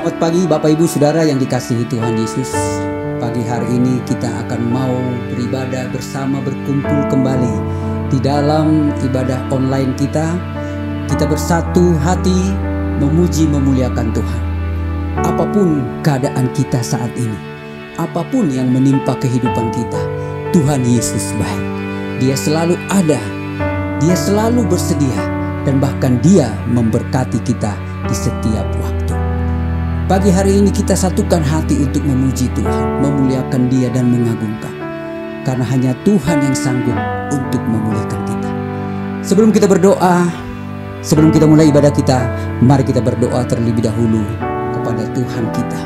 Selamat pagi Bapak Ibu Saudara yang dikasihi Tuhan Yesus. Pagi hari ini kita akan mau beribadah bersama, berkumpul kembali di dalam ibadah online kita. Kita bersatu hati memuji memuliakan Tuhan. Apapun keadaan kita saat ini, apapun yang menimpa kehidupan kita, Tuhan Yesus baik. Dia selalu ada, Dia selalu bersedia, dan bahkan Dia memberkati kita di setiap waktu. Pagi hari ini kita satukan hati untuk memuji Tuhan, memuliakan Dia dan mengagungkan. Karena hanya Tuhan yang sanggup untuk memulihkan kita. Sebelum kita berdoa, sebelum kita mulai ibadah kita, mari kita berdoa terlebih dahulu kepada Tuhan kita.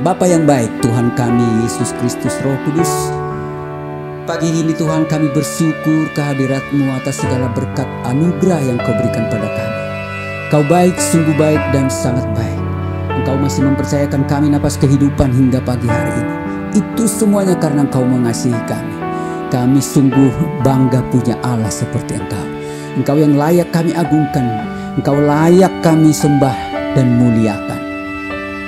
Bapa yang baik, Tuhan kami Yesus Kristus Roh Kudus, pagi ini Tuhan kami bersyukur kehadirat-Mu atas segala berkat anugerah yang Kau berikan pada kami. Kau baik, sungguh baik dan sangat baik. Engkau masih mempercayakan kami napas kehidupan hingga pagi hari ini. Itu semuanya karena Engkau mengasihi kami. Kami sungguh bangga punya Allah seperti Engkau. Engkau yang layak kami agungkan. Engkau layak kami sembah dan muliakan.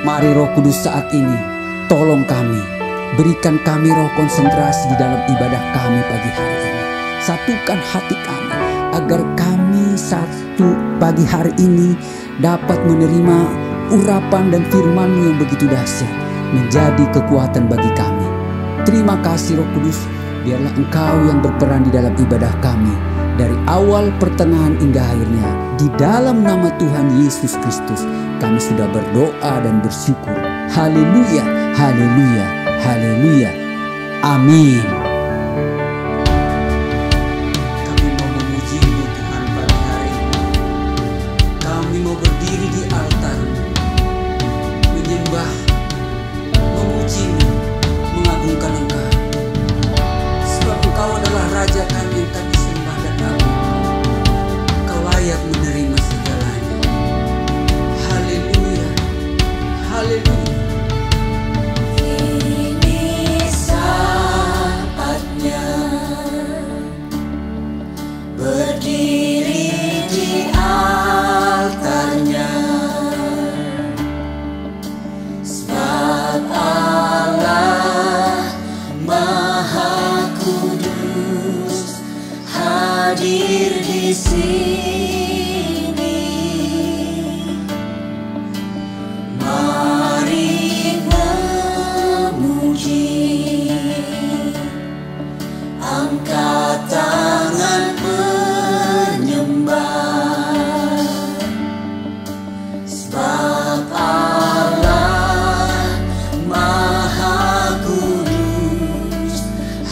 Mari Roh Kudus saat ini, tolong kami. Berikan kami roh konsentrasi di dalam ibadah kami pagi hari ini. Satukan hati kami, agar kami satu pagi hari ini dapat menerima urapan dan firman-Mu yang begitu dahsyat, menjadi kekuatan bagi kami. Terima kasih Roh Kudus, biarlah Engkau yang berperan di dalam ibadah kami, dari awal, pertengahan, hingga akhirnya. Di dalam nama Tuhan Yesus Kristus, kami sudah berdoa dan bersyukur. Haleluya, haleluya, haleluya. Amin. Kami mau memuji-Mu Tuhan pagi hari ini. Kami mau berdiri di altar, menyembah, memuji-Mu, mengagungkan Engkau. Sebab Engkau adalah Raja kami yang kami sembah dan agungkan. Engkau layak menerima segalanya. Haleluya, haleluya. Ini saatnya berdiri di altarnya, sebab Allah Maha Kudus hadir di sini. Mari memuji, angkat tangan menyembah, sebab Allah Maha Kudus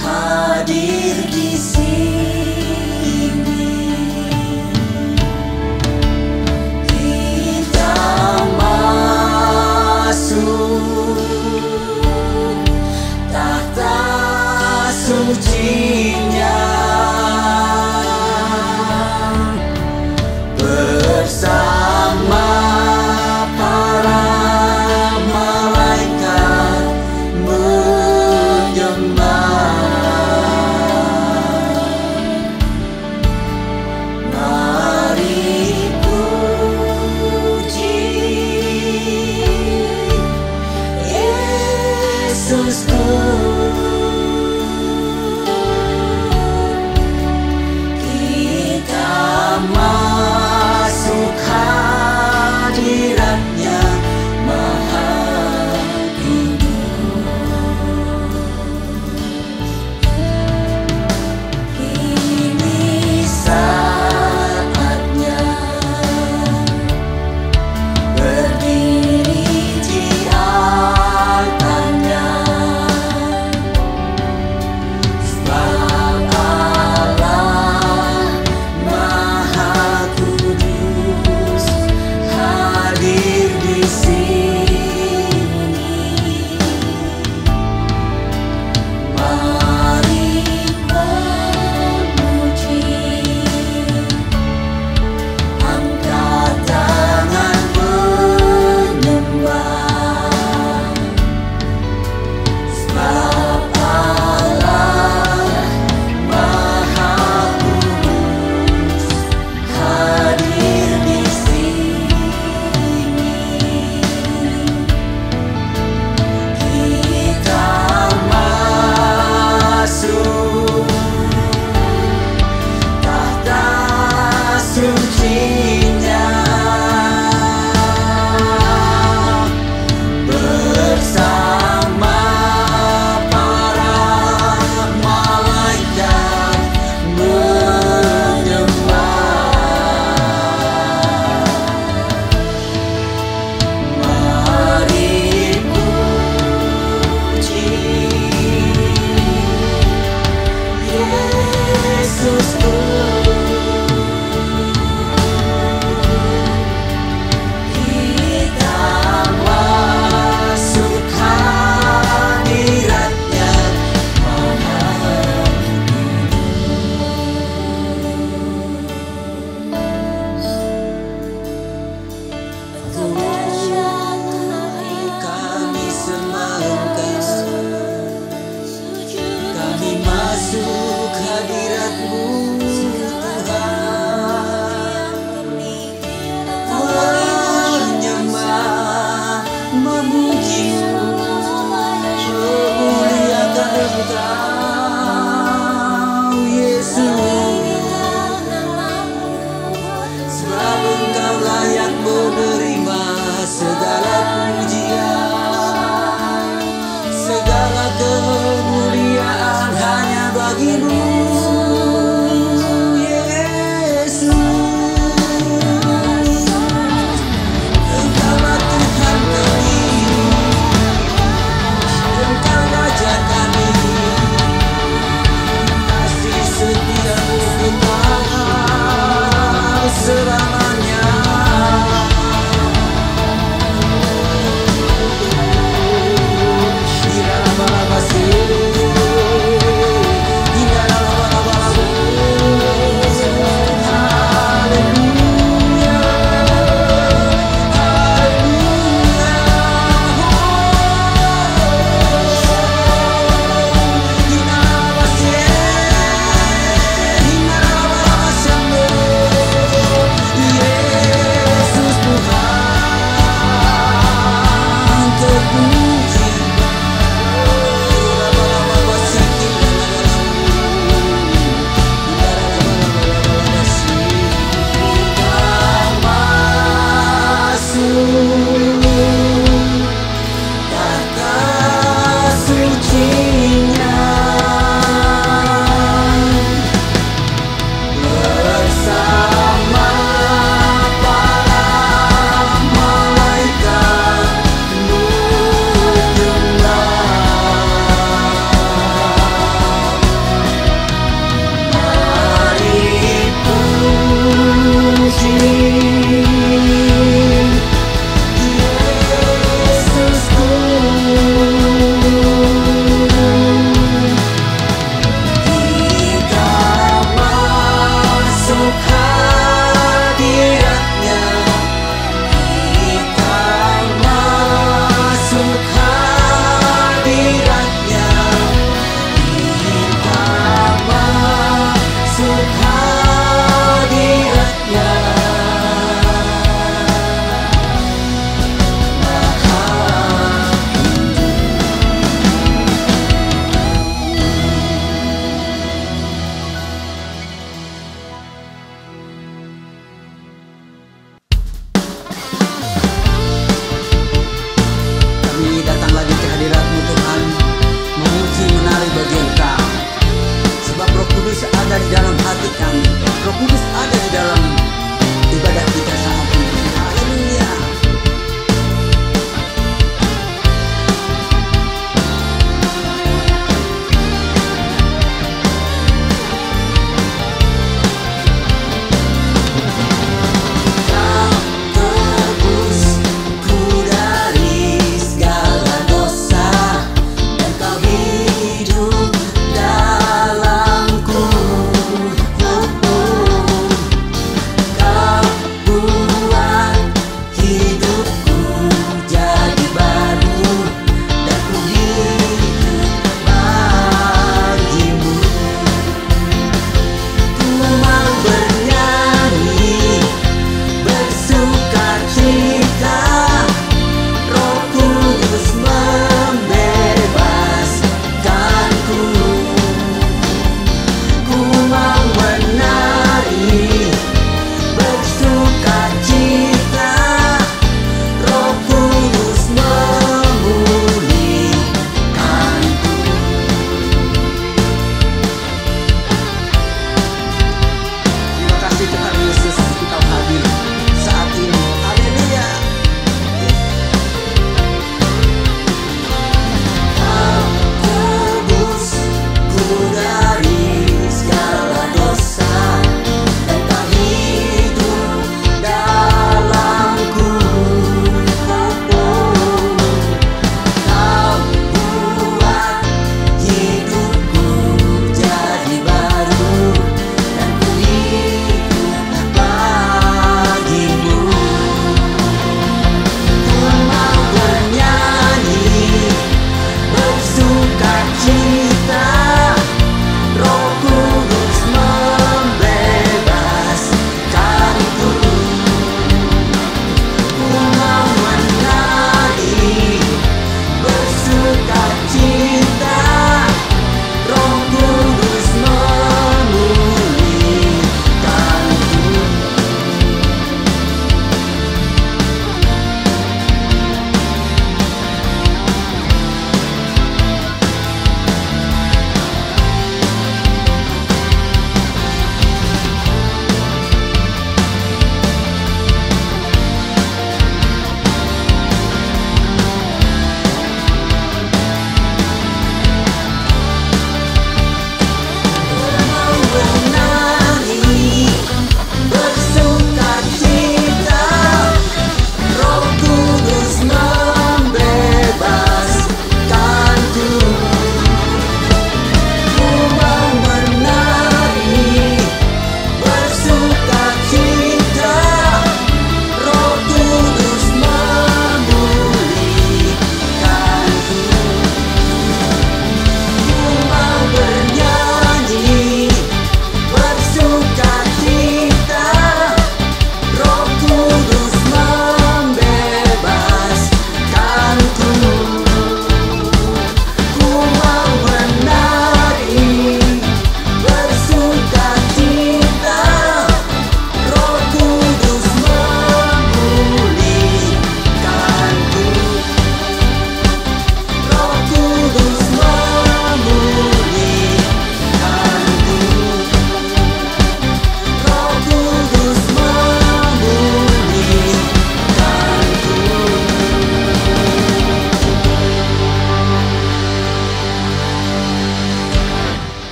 hadir di sini.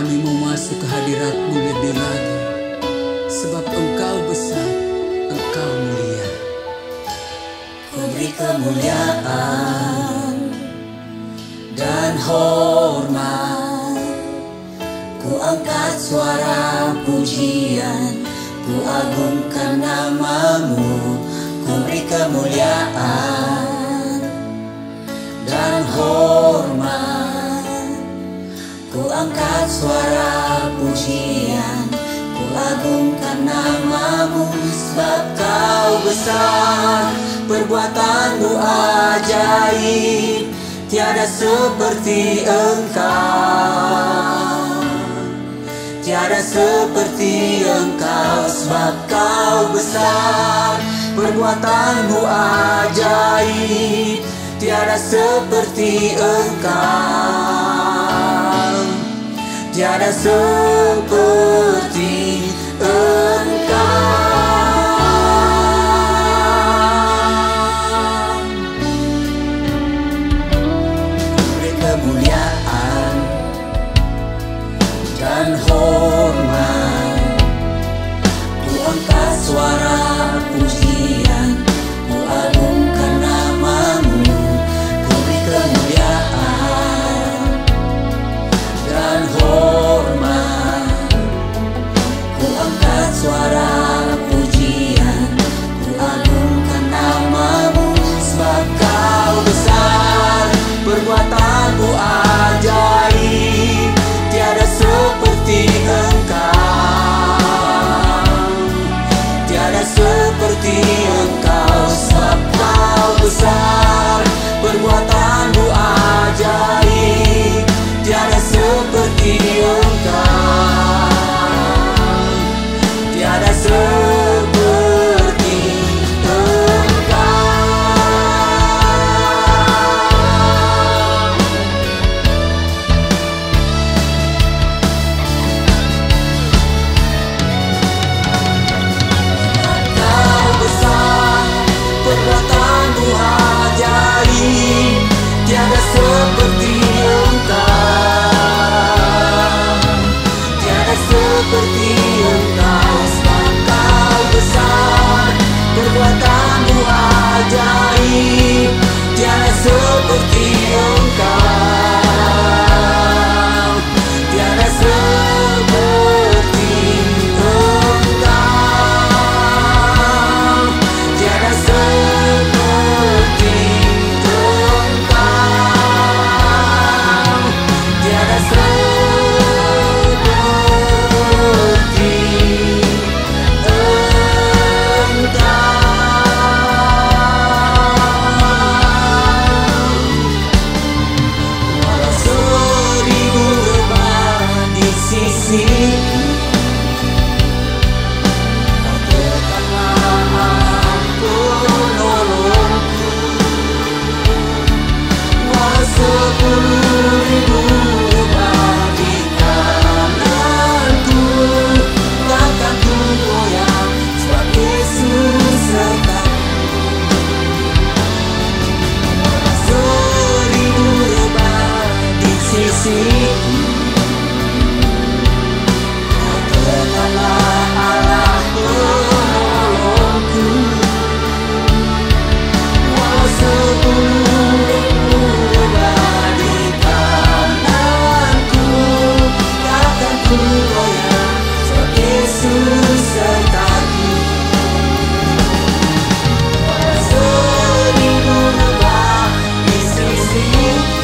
kami mau masuk ke hadirat-Mu lebih lagi, sebab Engkau besar, Engkau mulia. Ku beri kemuliaan dan hormat, ku angkat suara pujian, ku agungkan nama-Mu. Ku beri kemuliaan dan hormat, ku angkat suara pujian, ku agungkan nama-Mu. Sebab Kau besar, perbuatan-Mu ajaib, tiada seperti Engkau, tiada seperti Engkau. Sebab Kau besar, perbuatan-Mu ajaib, tiada seperti Engkau, tiada seperti Engkau. Beri kemuliaan dan hormat, ku angkat suara pujian, ku agungkan nama-Mu. Ku beri kemuliaan dan hormat, ku angkat suara pujian, ku agungkan nama-Mu. Sebab Kau besar, perbuatan-Mu ajaib, tiada seperti Engkau, tiada seperti Engkau. Sebab Kau besar, perbuatan-Mu ajaib, tiada seperti Engkau, tiada seperti Engkau. Kau besar, perbuatan-Mu ajaib, tiada seperti Engkau, tiada seperti Engkau. Sebab Kau besar, perbuatan-Mu ajaib, tiada seperti Engkau, tiada seperti Engkau, tiada seperti Engkau, tiada seperti Walau seribu rebah di sisiku, Kau tetaplah penolongku. Walau 10.000 rebah di kananku, takkan ku goyah, sebab Yesus sertaku. Walau 1000 rebah di sisiku, Kau tetaplah Allah penolongku. Walau 10.000 rebah di kananku, takkan ku goyah, sebab Yesus sertaku. Walau 1000 rebah di sisiku,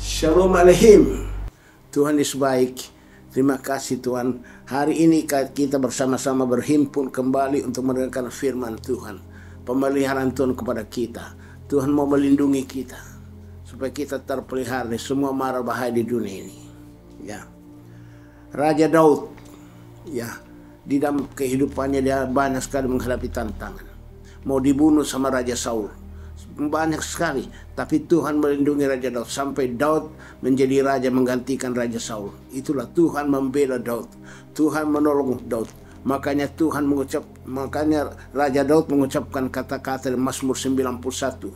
Shalom Aleihim. Tuhan Yesus baik. Terima kasih Tuhan. Hari ini kita bersama-sama berhimpun kembali untuk mendengarkan firman Tuhan. Pemeliharaan Tuhan kepada kita. Tuhan mau melindungi kita supaya kita terpelihara dari semua mara bahaya di dunia ini. Ya. Raja Daud, ya, di dalam kehidupannya dia banyak sekali menghadapi tantangan. Mau dibunuh sama Raja Saul. Banyak sekali, tapi Tuhan melindungi Raja Daud sampai Daud menjadi raja menggantikan Raja Saul. Itulah Tuhan membela Daud, Tuhan menolong Daud. Makanya Raja Daud mengucapkan kata-kata di Mazmur 91.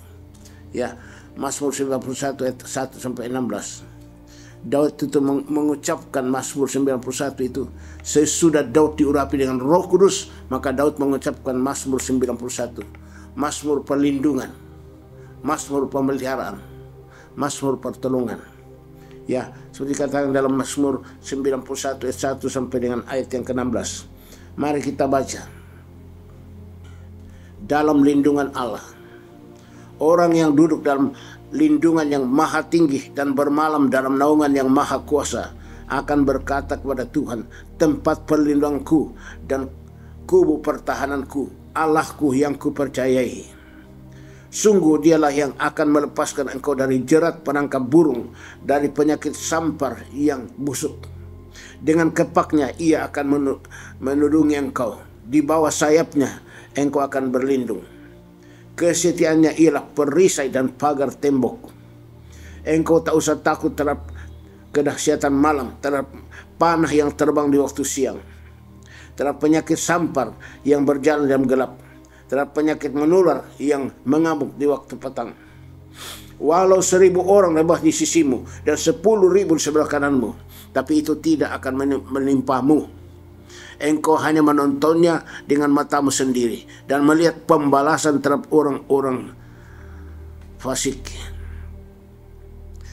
Ya, Mazmur 91 ayat 1 sampai 16. Daud itu mengucapkan Mazmur 91 itu sesudah Daud diurapi dengan Roh Kudus, maka Daud mengucapkan Mazmur 91. Mazmur perlindungan, Mazmur pemeliharaan, Mazmur pertolongan. Ya, seperti katakan dalam Mazmur 91 ayat 1 sampai dengan ayat yang ke-16. Mari kita baca. Dalam lindungan Allah, orang yang duduk dalam lindungan yang maha tinggi dan bermalam dalam naungan yang maha kuasa akan berkata kepada Tuhan, tempat perlindunganku dan kubu pertahananku, Allahku yang kupercayai. Sungguh dialah yang akan melepaskan engkau dari jerat penangkap burung, dari penyakit sampar yang busuk. Dengan kepaknya ia akan menudungi engkau, di bawah sayapnya engkau akan berlindung. Kesetiaannya ialah perisai dan pagar tembok. Engkau tak usah takut terhadap kedahsyatan malam, terhadap panah yang terbang di waktu siang, terhadap penyakit sampar yang berjalan dalam gelap, terhadap penyakit menular yang mengamuk di waktu petang. Walau 1000 orang rebah di sisimu dan 10.000 di sebelah kananmu, tapi itu tidak akan menimpamu. Engkau hanya menontonnya dengan matamu sendiri dan melihat pembalasan terhadap orang-orang fasik.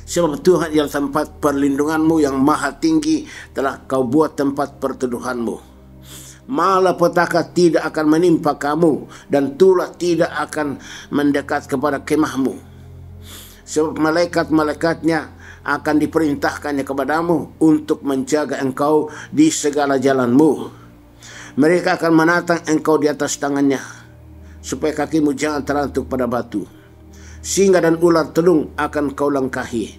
Sebab Tuhan ialah tempat perlindunganmu, yang maha tinggi telah kau buat tempat perteduhanmu. Malapetaka tidak akan menimpa kamu, dan tulah tidak akan mendekat kepada kemahmu. Sebab malaikat-malaikatnya akan diperintahkannya kepadamu untuk menjaga engkau di segala jalanmu. Mereka akan menatang engkau di atas tangannya, supaya kakimu jangan terantuk pada batu. Singa dan ular telung akan kau langkahi.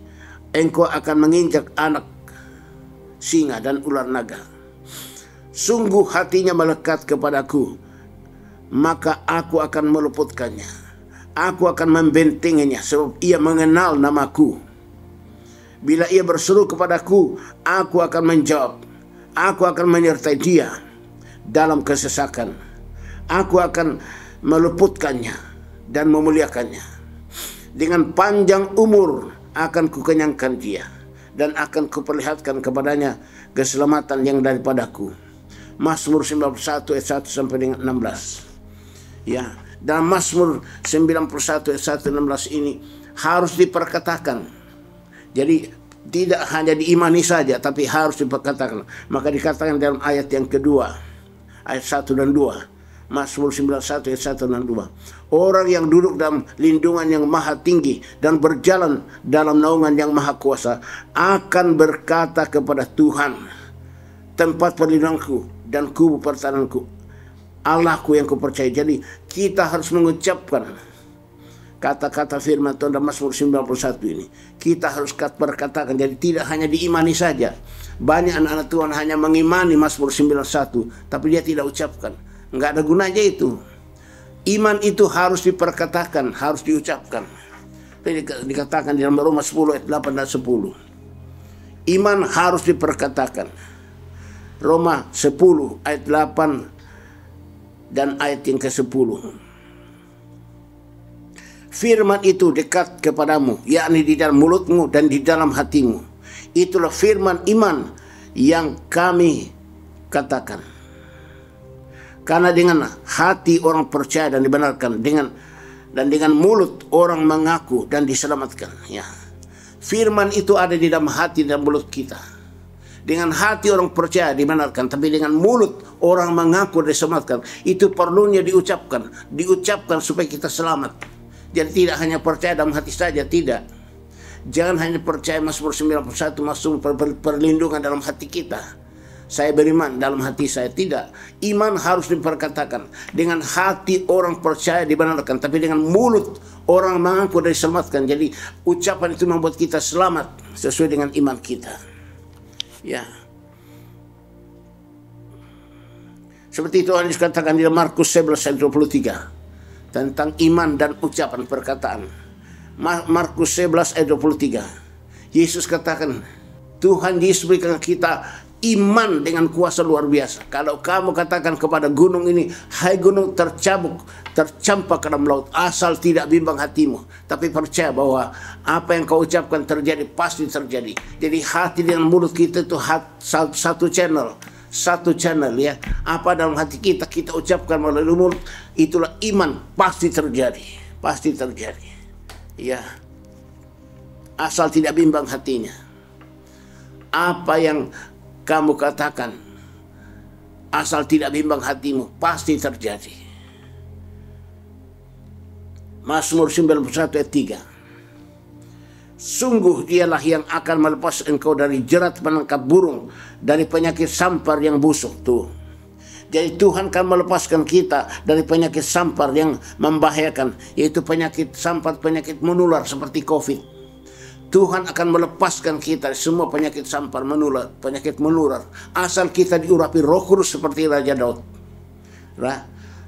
Engkau akan menginjak anak singa dan ular naga. Sungguh hatinya melekat kepadaku, maka aku akan meluputkannya. Aku akan membentenginya, sebab ia mengenal namaku. Bila ia berseru kepadaku, aku akan menjawab. Aku akan menyertai dia dalam kesesakan. Aku akan meluputkannya dan memuliakannya. Dengan panjang umur akan kukenyangkan dia, dan akan kuperlihatkan kepadanya keselamatan yang daripadaku. Mazmur 91 ayat 1 sampai dengan 16. Ya, dalam Mazmur 91 ayat 1 16 ini harus diperkatakan. Jadi tidak hanya diimani saja, tapi harus diperkatakan. Maka dikatakan dalam ayat yang kedua, ayat 1 dan 2. Mazmur 91 ayat 1 dan 2. Orang yang duduk dalam lindungan yang maha tinggi dan berjalan dalam naungan yang maha kuasa akan berkata kepada Tuhan, tempat perlindunganku dan kubu pertahananku, Allahku yang kupercayai. Jadi kita harus mengucapkan kata-kata firman Tuhan dalam Mazmur 91 ini. Kita harus berkatakan. Jadi tidak hanya diimani saja. Banyak anak-anak Tuhan hanya mengimani Mazmur 91, tapi dia tidak ucapkan. Enggak ada gunanya itu. Iman itu harus diperkatakan, harus diucapkan. Dikatakan di dalam Roma 10 ayat 8 dan 10. Iman harus diperkatakan. Roma 10 ayat 8 dan ayat yang ke-10. Firman itu dekat kepadamu, yakni di dalam mulutmu dan di dalam hatimu. Itulah firman iman yang kami katakan. Karena dengan hati orang percaya dan dibenarkan, dan dengan mulut orang mengaku dan diselamatkan. Ya. Firman itu ada di dalam hati dan mulut kita. Dengan hati orang percaya dibenarkan, tapi dengan mulut orang mengaku dan diselamatkan. Itu perlunya diucapkan supaya kita selamat. Jadi tidak hanya percaya dalam hati saja, tidak. Jangan hanya percaya Mazmur 91 masuk perlindungan dalam hati kita. Saya beriman dalam hati saya. Tidak. Iman harus diperkatakan. Dengan hati orang percaya dibenarkan, tapi dengan mulut orang mengaku dan diselamatkan. Jadi ucapan itu membuat kita selamat sesuai dengan iman kita. Ya. Seperti Tuhan Yesus katakan di Markus 11 ayat 23 tentang iman dan ucapan perkataan. Markus 11 ayat 23. Yesus katakan, Tuhan Yesus berikan kita iman dengan kuasa luar biasa. Kalau kamu katakan kepada gunung ini, hai gunung tercabuk, tercampak ke dalam laut, asal tidak bimbang hatimu, tapi percaya bahwa apa yang kau ucapkan terjadi, pasti terjadi. Jadi hati dengan mulut kita itu satu channel ya. Apa dalam hati kita ucapkan melalui mulut, itulah iman, pasti terjadi. Pasti terjadi. Ya, asal tidak bimbang hatinya. Apa yang kamu katakan, asal tidak bimbang hatimu, pasti terjadi. Mazmur 91 ayat 3. Sungguh dialah yang akan melepas engkau dari jerat penangkap burung, dari penyakit sampar yang busuk. Tuh. Jadi Tuhan akan melepaskan kita dari penyakit sampar yang membahayakan, yaitu penyakit sampar, penyakit menular seperti COVID. Tuhan akan melepaskan kita dari semua penyakit sampar menular, penyakit menular, asal kita diurapi Roh Kudus seperti Raja Daud.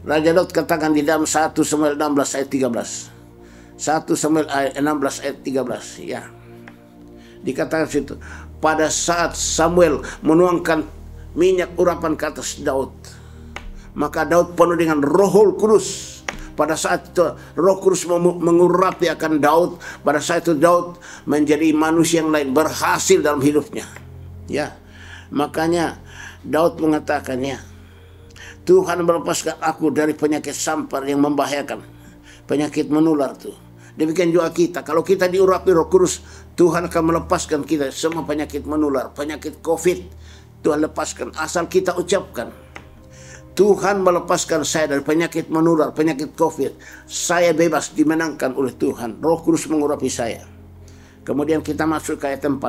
Raja Daud katakan di dalam 1 Samuel 16 ayat 13. 1 Samuel 16 ayat 13 ya. Dikatakan situ, pada saat Samuel menuangkan minyak urapan ke atas Daud, maka Daud penuh dengan Roh Kudus. Pada saat itu Roh Kudus mengurapi akan Daud. Pada saat itu Daud menjadi manusia yang lain, berhasil dalam hidupnya. Ya, makanya Daud mengatakan ya, Tuhan melepaskan aku dari penyakit sampar yang membahayakan, penyakit menular tuh. Demikian juga kita, kalau kita diurapi Roh Kudus, Tuhan akan melepaskan kita semua penyakit menular, penyakit COVID. Tuhan lepaskan asal kita ucapkan. Tuhan melepaskan saya dari penyakit menular, penyakit COVID. Saya bebas, dimenangkan oleh Tuhan. Roh Kudus mengurapi saya. Kemudian kita masuk ke ayat 4.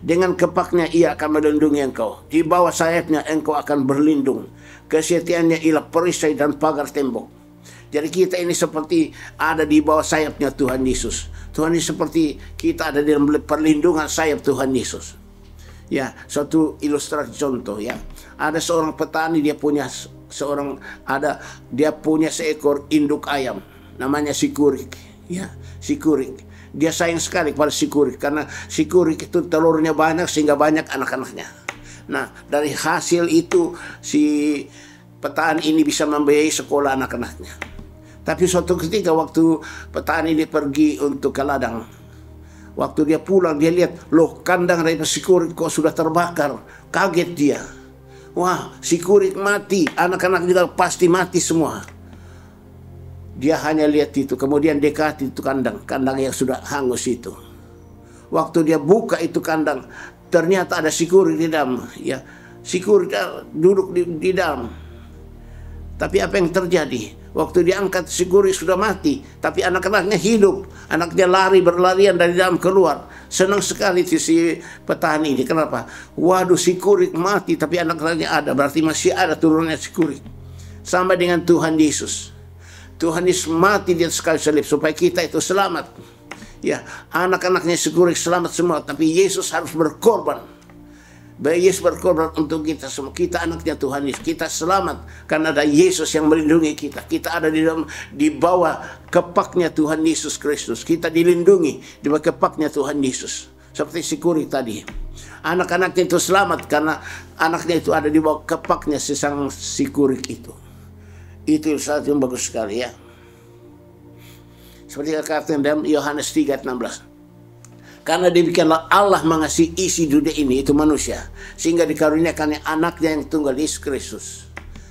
Dengan kepaknya ia akan melindungi engkau. Di bawah sayapnya engkau akan berlindung. Kesetiaannya ialah perisai dan pagar tembok. Jadi kita ini seperti ada di bawah sayapnya Tuhan Yesus. Tuhan ini seperti kita ada di dalam perlindungan sayap Tuhan Yesus. Ya, suatu ilustrasi contoh ya. Ada seorang petani, dia punya seekor induk ayam namanya si kurik ya, si kurik. Dia sayang sekali kepada si kurik karena si kurik itu telurnya banyak sehingga banyak anak-anaknya. Nah, dari hasil itu si petani ini bisa membiayai sekolah anak-anaknya. Tapi suatu ketika waktu petani ini pergi untuk ke ladang, waktu dia pulang, dia lihat, loh, kandang dari si kurik kok sudah terbakar. Kaget dia. Wah, si kurik mati, anak-anak juga pasti mati semua. Dia hanya lihat itu, kemudian dekati itu kandang yang sudah hangus itu. Waktu dia buka itu kandang, ternyata ada si kurik di dalam. Ya, si kurik duduk di dalam. Tapi apa yang terjadi? Waktu diangkat si kurik sudah mati, tapi anak-anaknya hidup. Anaknya berlarian dari dalam keluar. Senang sekali si petani ini. Kenapa? Waduh, si kurik mati, tapi anak-anaknya ada. Berarti masih ada turunnya si kurik. Sama dengan Tuhan Yesus. Tuhan Yesus mati di atas kayu salib supaya kita itu selamat. Ya, anak-anaknya si kurik selamat semua, tapi Yesus harus berkorban. Yesus berkorban untuk kita semua. Kita anaknya Tuhan Yesus. Kita selamat karena ada Yesus yang melindungi kita. Kita ada di bawah kepaknya Tuhan Yesus Kristus. Kita dilindungi di bawah kepaknya Tuhan Yesus. Seperti si kurik tadi. Anak-anaknya itu selamat karena anaknya itu ada di bawah kepaknya si kurik itu. Itu satu yang bagus sekali ya. Seperti kata dalam Yohanes 3:16. Karena demikianlah Allah mengasihi isi dunia ini, itu manusia, sehingga dikaruniakannya anaknya yang tunggal, Yesus Kristus,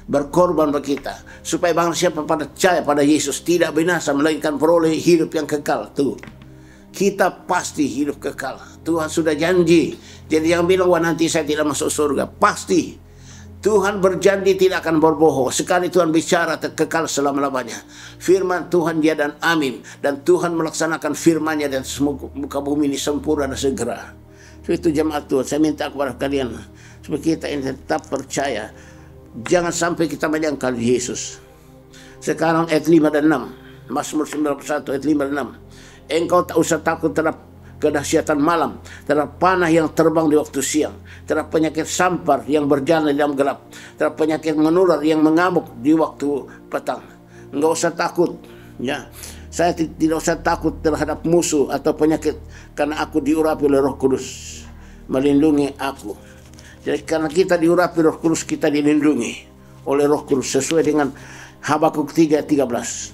berkorban bagi kita, supaya barang siapa percaya pada Yesus tidak binasa melainkan peroleh hidup yang kekal. Tuh, kita pasti hidup kekal. Tuhan sudah janji. Jadi yang bilang, wah nanti saya tidak masuk surga, pasti Tuhan berjanji tidak akan berbohong. Sekali Tuhan bicara kekal selama-lamanya. Firman Tuhan dia dan amin. Dan Tuhan melaksanakan firman-Nya dan semua muka bumi ini sempurna dan segera. Itu jemaat Tuhan, saya minta kepada kalian supaya kita ini tetap percaya. Jangan sampai kita menyangkal Yesus. Sekarang ayat 5 dan 6. Mazmur 91 ayat 5 dan 6. Engkau tak usah takut terhadap kedahsyatan malam, terhadap panah yang terbang di waktu siang, terhadap penyakit sampar yang berjalan di dalam gelap, terhadap penyakit menular yang mengamuk di waktu petang. Enggak usah takut, ya. Saya tidak usah takut terhadap musuh atau penyakit, karena aku diurapi oleh Roh Kudus melindungi aku. Jadi karena kita diurapi Roh Kudus, kita dilindungi oleh Roh Kudus sesuai dengan Habakuk 3:13.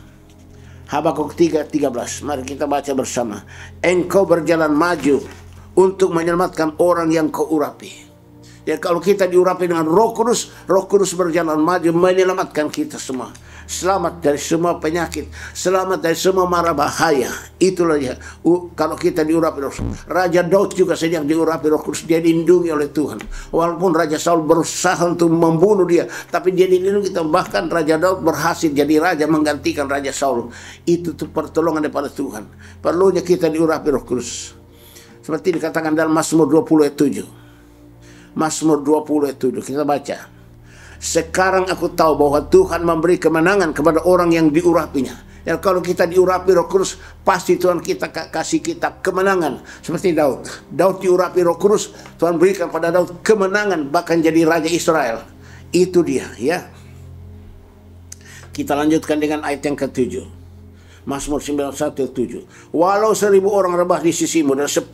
Habakuk 3:13. Mari kita baca bersama. Engkau berjalan maju untuk menyelamatkan orang yang kau urapi. Ya, kalau kita diurapi dengan Roh Kudus berjalan maju menyelamatkan kita semua. Selamat dari semua penyakit, selamat dari semua mara bahaya. Itulah ya. Kalau kita diurapi Roh Kudus. Raja Daud juga sedang diurapi Roh Kudus, dia dilindungi oleh Tuhan. Walaupun Raja Saul berusaha untuk membunuh dia, tapi dia dilindungi. Bahkan Raja Daud berhasil jadi raja menggantikan Raja Saul. Itu tuh pertolongan daripada Tuhan. Perlunya kita diurapi Roh Kudus. Seperti dikatakan dalam Mazmur 20 ayat 7. Mazmur 20 ayat 7 kita baca. Sekarang aku tahu bahwa Tuhan memberi kemenangan kepada orang yang diurapinya. Dan kalau kita diurapi Roh Kudus, pasti Tuhan kita kasih kita kemenangan. Seperti Daud. Daud diurapi Roh Kudus, Tuhan berikan pada Daud kemenangan, bahkan jadi Raja Israel. Itu dia, ya. Kita lanjutkan dengan ayat yang ke-7. Mazmur 91 ayat 7. Walau 1000 orang rebah di sisimu dan 10.000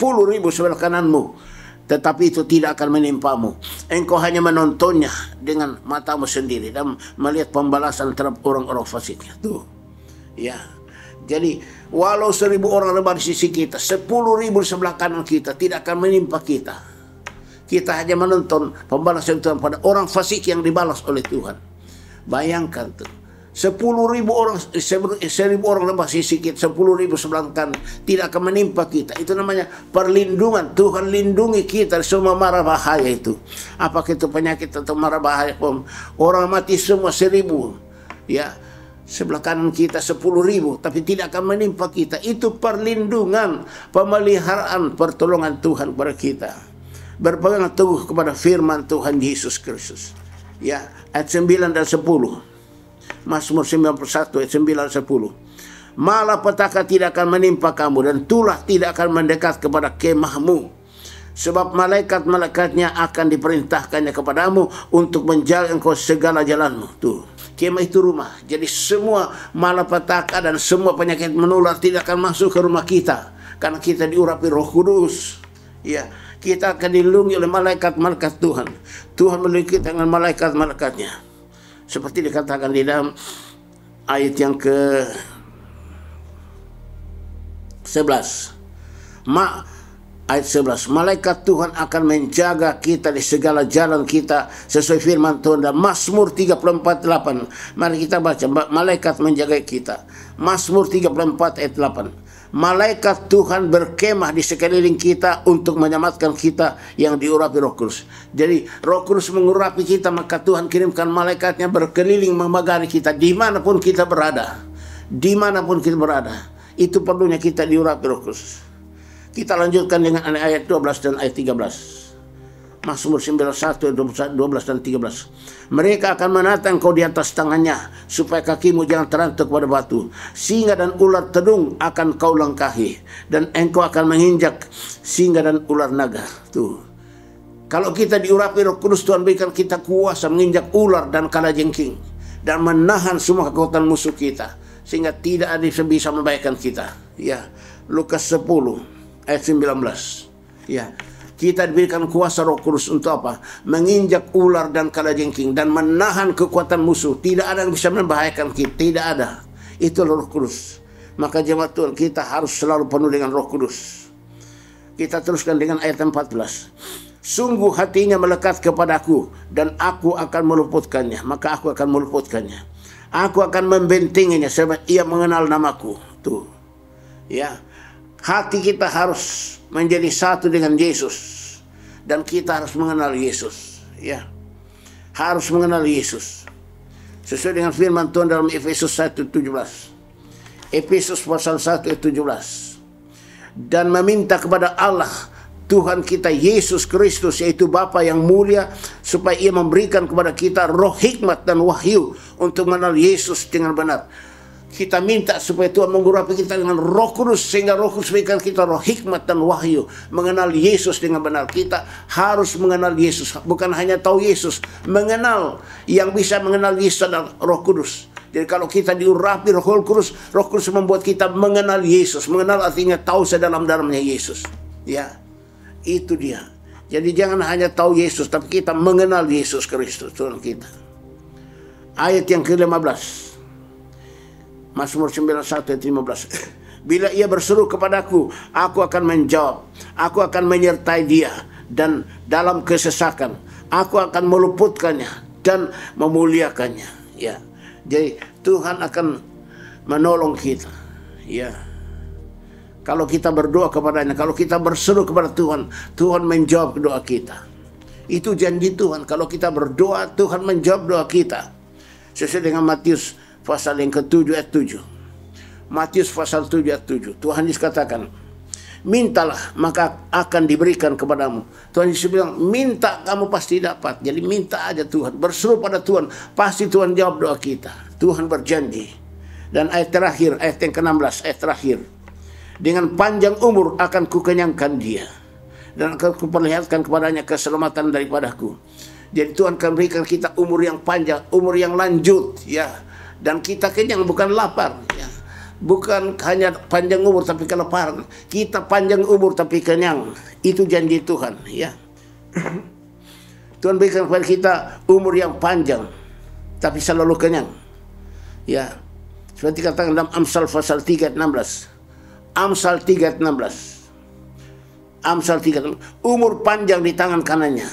sebelah kananmu, tetapi itu tidak akan menimpamu. Engkau hanya menontonnya dengan matamu sendiri dan melihat pembalasan terhadap orang-orang fasiknya. Tuh, ya. Jadi walau 1000 orang rebah di sisi kita, 10.000 di sebelah kanan kita, tidak akan menimpa kita. Kita hanya menonton pembalasan Tuhan pada orang fasik yang dibalas oleh Tuhan. Bayangkan tuh. 10.000 orang, 1.000 orang rebah sisi kita, 10.000 sebelah kanan, tidak akan menimpa kita. Itu namanya perlindungan. Tuhan lindungi kita dari semua mara bahaya itu. Apakah itu penyakit atau mara bahaya pun. Orang mati semua 1.000, ya. Sebelah kanan kita 10.000, tapi tidak akan menimpa kita. Itu perlindungan, pemeliharaan, pertolongan Tuhan kepada kita. Berpegang teguh kepada firman Tuhan Yesus Kristus. Ya, ayat 9 dan 10. Mazmur 91 ayat 9 dan 10. Malapetaka tidak akan menimpa kamu dan tulah tidak akan mendekat kepada kemahmu. Sebab malaikat-malaikatnya akan diperintahkannya kepadamu untuk menjaga engkau segala jalanmu. Tuh, kemah itu rumah. Jadi semua malapetaka dan semua penyakit menular tidak akan masuk ke rumah kita. Karena kita diurapi Roh Kudus. Ya, kita akan dilindungi oleh malaikat-malaikat Tuhan. Tuhan melindungi kita dengan malaikat-malaikatnya. Seperti dikatakan di dalam ayat yang ke-11. Ayat 11. Malaikat Tuhan akan menjaga kita di segala jalan kita sesuai firman Tuhan. Dan Mazmur 34:8. Mari kita baca. Malaikat menjaga kita. Mazmur 34 ayat 8. Malaikat Tuhan berkemah di sekeliling kita untuk menyelamatkan kita yang diurapi Roh Kudus. Jadi Roh Kudus mengurapi kita, maka Tuhan kirimkan malaikatnya berkeliling memagari kita dimanapun kita berada. Dimanapun kita berada. Itu perlunya kita diurapi Roh Kudus. Kita lanjutkan dengan ayat 12 dan ayat 13. Mazmur 91, 12 dan 13. Mereka akan menata engkau di atas tangannya, supaya kakimu jangan terantuk pada batu. Singa dan ular tedung akan kau langkahi, dan engkau akan menginjak singa dan ular naga. Tuh. Kalau kita diurapi Roh Kudus, Tuhan berikan kita kuasa menginjak ular dan kalajengking, dan menahan semua kekuatan musuh kita, sehingga tidak ada yang bisa membahayakan kita. Ya, Lukas 10 ayat 19. Ya. Kita diberikan kuasa Roh Kudus untuk apa? Menginjak ular dan kalajengking dan menahan kekuatan musuh. Tidak ada yang bisa membahayakan kita. Tidak ada. Itu Roh Kudus. Maka jemaat Tuhan, kita harus selalu penuh dengan Roh Kudus. Kita teruskan dengan ayat 14. Sungguh hatinya melekat kepadaku dan aku akan meluputkannya. Maka aku akan meluputkannya. Aku akan membentenginya sebab ia mengenal namaku. Tuh. Ya. Hati kita harus menjadi satu dengan Yesus, dan kita harus mengenal Yesus. Ya, harus mengenal Yesus. Sesuai dengan firman Tuhan dalam Efesus 1:17. Efesus pasal 1 ayat 17. Dan meminta kepada Allah Tuhan kita Yesus Kristus, yaitu Bapa yang mulia, supaya Ia memberikan kepada kita roh hikmat dan wahyu untuk mengenal Yesus dengan benar. Kita minta supaya Tuhan mengurapi kita dengan Roh Kudus, sehingga Roh Kudus berikan kita roh hikmat dan wahyu mengenal Yesus dengan benar. Kita harus mengenal Yesus, bukan hanya tahu Yesus, mengenal. Yang bisa mengenal Yesus adalah Roh Kudus. Jadi kalau kita diurapi Roh Kudus membuat kita mengenal Yesus. Mengenal artinya tahu sedalam-dalamnya Yesus. Ya, itu dia. Jadi jangan hanya tahu Yesus, tapi kita mengenal Yesus Kristus Tuhan kita. Ayat yang ke-15. Mazmur 91 ayat 15. Bila ia berseru kepadaku, aku akan menjawab. Aku akan menyertai dia, dan dalam kesesakan aku akan meluputkannya dan memuliakannya. Ya. Jadi Tuhan akan menolong kita. Ya. Kalau kita berdoa kepadanya, kalau kita berseru kepada Tuhan, Tuhan menjawab doa kita. Itu janji Tuhan. Kalau kita berdoa, Tuhan menjawab doa kita. Sesuai dengan Matius pasal yang ke-7 ayat 7. Matius pasal 7 ayat 7. Tuhan Yesus katakan, mintalah maka akan diberikan kepadamu. Tuhan Yesus bilang, minta kamu pasti dapat. Jadi minta aja Tuhan. Berseru pada Tuhan, pasti Tuhan jawab doa kita. Tuhan berjanji. Dan ayat terakhir, ayat yang ke-16, ayat terakhir. Dengan panjang umur akan kukenyangkan dia, dan akan kuperlihatkan kepadanya keselamatan daripadaku. Jadi Tuhan akan berikan kita umur yang panjang, umur yang lanjut, ya. Dan kita kenyang, bukan lapar, ya. Bukan hanya panjang umur tapi kelaparan. Kita panjang umur tapi kenyang. Itu janji Tuhan, ya. Tuhan berikan kepada kita umur yang panjang tapi selalu kenyang. Ya. Seperti katakan dalam Amsal pasal 3 ayat 16. Amsal 3 ayat 16. Amsal 3 umur panjang di tangan kanannya,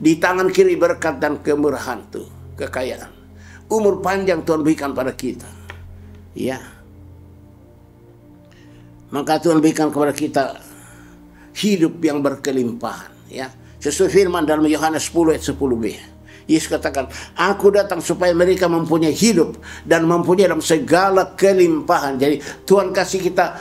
di tangan kiri berkat dan kemurahan, tuh kekayaan. Umur panjang Tuhan berikan pada kita. Ya. Maka Tuhan berikan kepada kita hidup yang berkelimpahan, ya. Sesuai firman dalam Yohanes 10 ayat 10b. Yesus katakan, aku datang supaya mereka mempunyai hidup dan mempunyai dalam segala kelimpahan. Jadi Tuhan kasih kita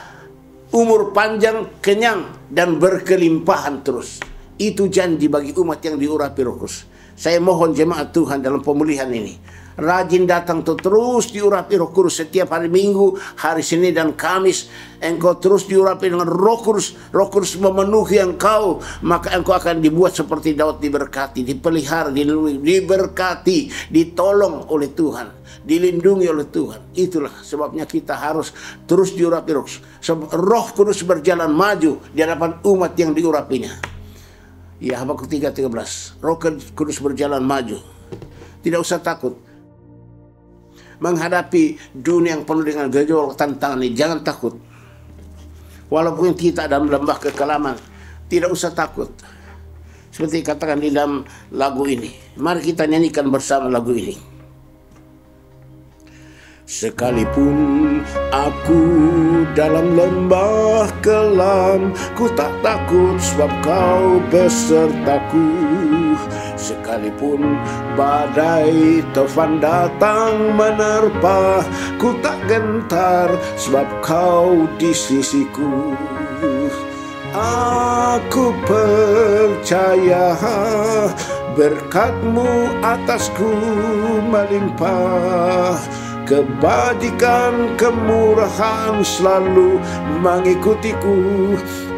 umur panjang, kenyang, dan berkelimpahan terus. Itu janji bagi umat yang diurapi Roh Kudus. Saya mohon jemaat Tuhan dalam pemulihan ini, rajin datang tuh, terus diurapi Roh Kudus setiap hari Minggu, hari Senin dan Kamis. Engkau terus diurapi dengan Roh Kudus. Roh Kudus memenuhi engkau, maka engkau akan dibuat seperti Daud, diberkati, dipelihara, dilindungi, diberkati, ditolong oleh Tuhan, dilindungi oleh Tuhan. Itulah sebabnya kita harus terus diurapi Roh Kudus. Roh Kudus berjalan maju di hadapan umat yang diurapinya. Ya, Habakuk 3:13. Roh Kudus berjalan maju. Tidak usah takut menghadapi dunia yang penuh dengan gejolak tantangan ini. Jangan takut. Walaupun kita dalam lembah kekelaman, tidak usah takut. Seperti katakan di dalam lagu ini. Mari kita nyanyikan bersama lagu ini. Sekalipun aku dalam lembah kelam, ku tak takut sebab kau besertaku. Sekalipun badai topan datang menerpa, ku tak gentar sebab kau di sisiku. Aku percaya berkat-Mu atasku melimpah. Kebajikan kemurahan selalu mengikutiku.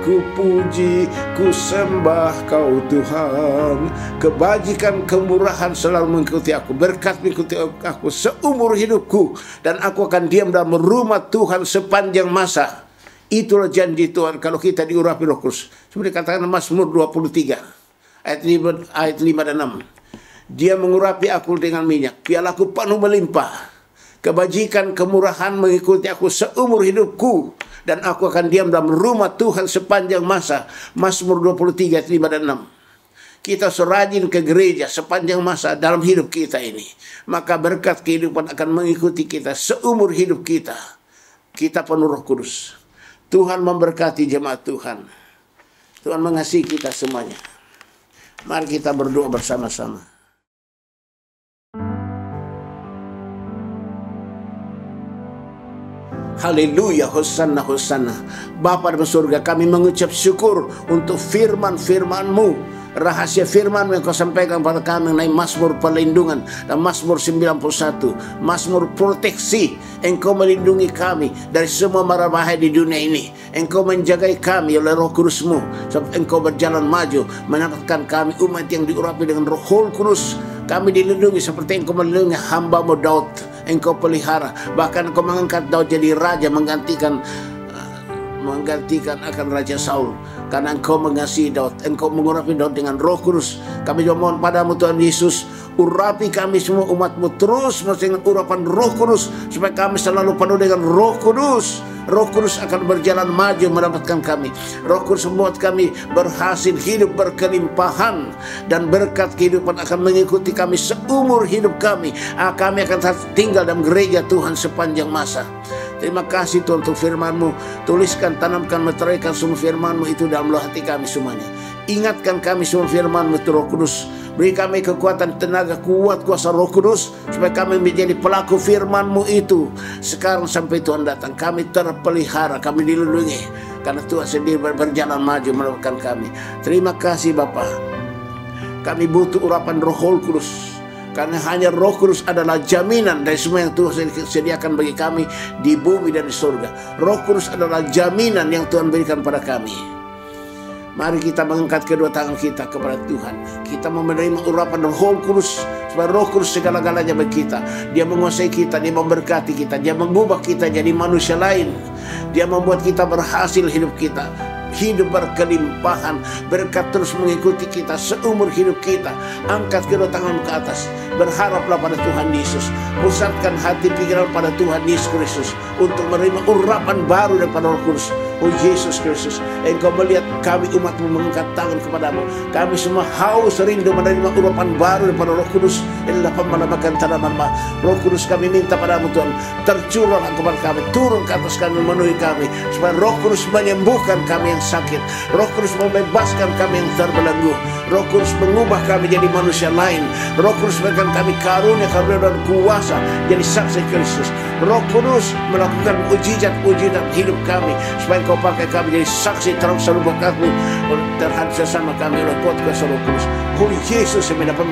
Ku puji, ku sembah Kau Tuhan. Kebajikan kemurahan selalu mengikuti aku. Berkat mengikuti aku seumur hidupku. Dan aku akan diam dalam rumah Tuhan sepanjang masa. Itulah janji Tuhan kalau kita diurapi Roh Kudus. Seperti katakan Mazmur 23 ayat 5 dan 6. Dia mengurapi aku dengan minyak, pialaku penuh melimpah. Kebajikan kemurahan mengikuti aku seumur hidupku, dan aku akan diam dalam rumah Tuhan sepanjang masa. Mazmur 23 ayat 5 dan 6. Kita serajin ke gereja sepanjang masa dalam hidup kita ini, maka berkat kehidupan akan mengikuti kita seumur hidup kita. Kita penuh Roh Kudus. Tuhan memberkati jemaat Tuhan. Tuhan mengasihi kita semuanya. Mari kita berdoa bersama-sama. Haleluya, Hosanna, Hosanna. Bapa di surga, kami mengucap syukur untuk firman-firman-Mu, rahasia firman yang Kau sampaikan pada kami mengenai Mazmur perlindungan dan Mazmur 91, Mazmur proteksi. Engkau melindungi kami dari semua mara bahaya di dunia ini. Engkau menjagai kami oleh Roh Kudus-Mu sampai Engkau berjalan maju mendapatkan kami umat yang diurapi dengan Roh Kudus. Kami dilindungi seperti Engkau melindungi hamba-Mu Daud. Engkau pelihara, bahkan Engkau mengangkat Daud jadi raja, menggantikan akan Raja Saul. Karena Engkau mengasihi Daud, Engkau mengurapi Daud dengan Roh Kudus. Kami juga mohon padamu Tuhan Yesus, urapi kami semua umat-Mu terus dengan urapan Roh Kudus, supaya kami selalu penuh dengan Roh Kudus. Roh Kudus akan berjalan maju mendapatkan kami. Roh Kudus membuat kami berhasil hidup berkelimpahan, dan berkat kehidupan akan mengikuti kami seumur hidup kami. Kami akan tinggal dalam gereja Tuhan sepanjang masa. Terima kasih Tuhan untuk firman-Mu. Tuliskan, tanamkan, meteraikan semua firman-Mu itu dalam hati kami semuanya. Ingatkan kami semua firman-Mu itu Roh Kudus. Beri kami kekuatan, tenaga, kuat, kuasa Roh Kudus, supaya kami menjadi pelaku firman-Mu itu. Sekarang sampai Tuhan datang, kami terpelihara, kami dilindungi, karena Tuhan sendiri berjalan maju melakukan kami. Terima kasih Bapa. Kami butuh urapan Roh Kudus, karena hanya Roh Kudus adalah jaminan dari semua yang Tuhan sediakan bagi kami di bumi dan di surga. Roh Kudus adalah jaminan yang Tuhan berikan pada kami. Mari kita mengangkat kedua tangan kita kepada Tuhan. Kita mau menerima urapan Roh Kudus, supaya Roh Kudus segala-galanya bagi kita. Dia menguasai kita, Dia memberkati kita, Dia mengubah kita jadi manusia lain. Dia membuat kita berhasil hidup kita, hidup berkelimpahan, berkat terus mengikuti kita seumur hidup kita. Angkat kedua tangan ke atas, berharaplah pada Tuhan Yesus. Pusatkan hati pikiran pada Tuhan Yesus Kristus untuk menerima urapan baru daripada Roh Kudus. Oh Yesus Kristus, Engkau melihat kami umat-Mu mengangkat tangan kepadamu. Kami semua haus rindu menerima urapan baru daripada Roh Kudus. Inilah pemalamakan tanaman. Roh Kudus, kami minta padamu Tuhan, tercurahlah kepada kami, turun ke atas kami, memenuhi kami, supaya Roh Kudus menyembuhkan kami yang sakit. Roh Kudus membebaskan kami yang terbelenggu. Roh Kudus mengubah kami jadi manusia lain. Roh Kudus memberikan kami karunia dan kuasa jadi saksi Kristus. Roh Kudus melakukan mujizat-mujizat hidup kami, supaya Engkau pakai kami jadi saksi terang seluruh berkat-Mu terhadap sesama kami oleh kuat kuasa Roh Kudus. Holy Yesus yang mendapat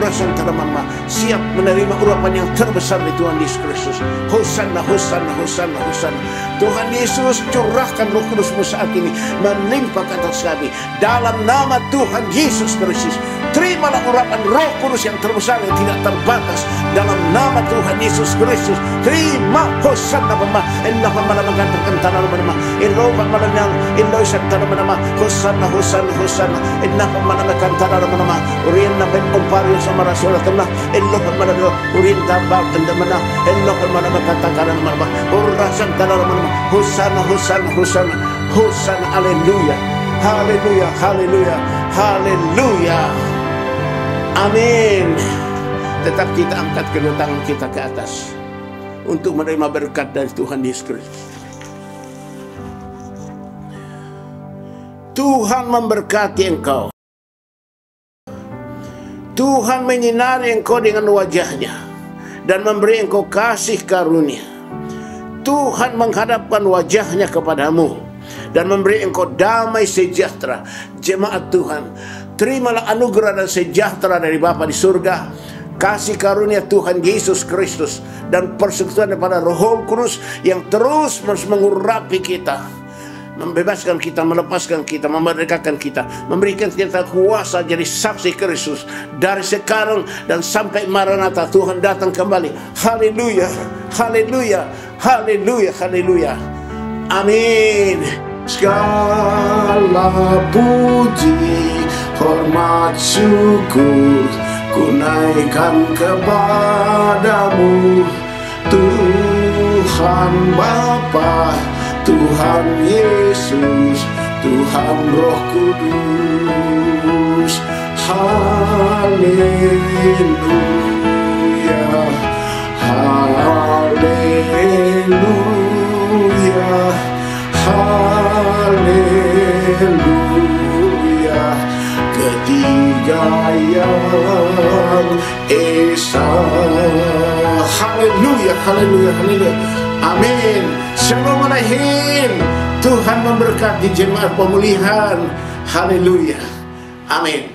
rasul tanaman siap menerima urapan yang terbesar di Tuhan Yesus Kristus. Hosanna, Hosanna, Hosanna, Hosanna. Tuhan Yesus, curahkan Roh Kudus-Mu saat ini melimpah ke atas kami dalam nama Tuhan Yesus Kristus. Terimalah urapan Roh Kudus yang terbesar yang tidak terbatas dalam nama Tuhan Yesus Kristus. Terima Hosanna Bapa. Inna pamala mengatakan tanah nama. Ilo pamala yang ilo santana nama. Hosanna, Hosanna, Hosanna. Inna pamala mengatakan tanah nama. Uriana ben ompario sama rasul tanah. Ilo pamala urin tambal tendamana. Ilo pamala mengatakan nama. Urasan tanah nama. Hosanna, Hosanna, Hosanna. Hosanna, haleluya. Haleluya, haleluya, haleluya. Amin. Tetap kita angkat kedua tangan kita ke atas untuk menerima berkat dari Tuhan Yesus Kristus. Tuhan memberkati engkau. Tuhan menyinari engkau dengan wajahnya dan memberi engkau kasih karunia. Tuhan menghadapkan wajahnya kepadamu dan memberi engkau damai sejahtera. Jemaat Tuhan, terimalah anugerah dan sejahtera dari Bapa di surga, kasih karunia Tuhan Yesus Kristus, dan persekutuan daripada Roh Kudus yang terus mengurapi kita, membebaskan kita, melepaskan kita, memerdekakan kita, memberikan kita kuasa jadi saksi Kristus dari sekarang dan sampai Maranatha Tuhan datang kembali. Haleluya, haleluya, haleluya, haleluya. Amin. Segala puji, hormat, syukur ku naikkan kepadamu, Tuhan Bapa, Tuhan Yesus, Tuhan Roh Kudus. Haleluya, haleluya, haleluya. Ketiga yang esa. Haleluya, haleluya, haleluya. Amin. Shalom alaikum. Tuhan memberkati jemaat pemulihan. Haleluya. Amin.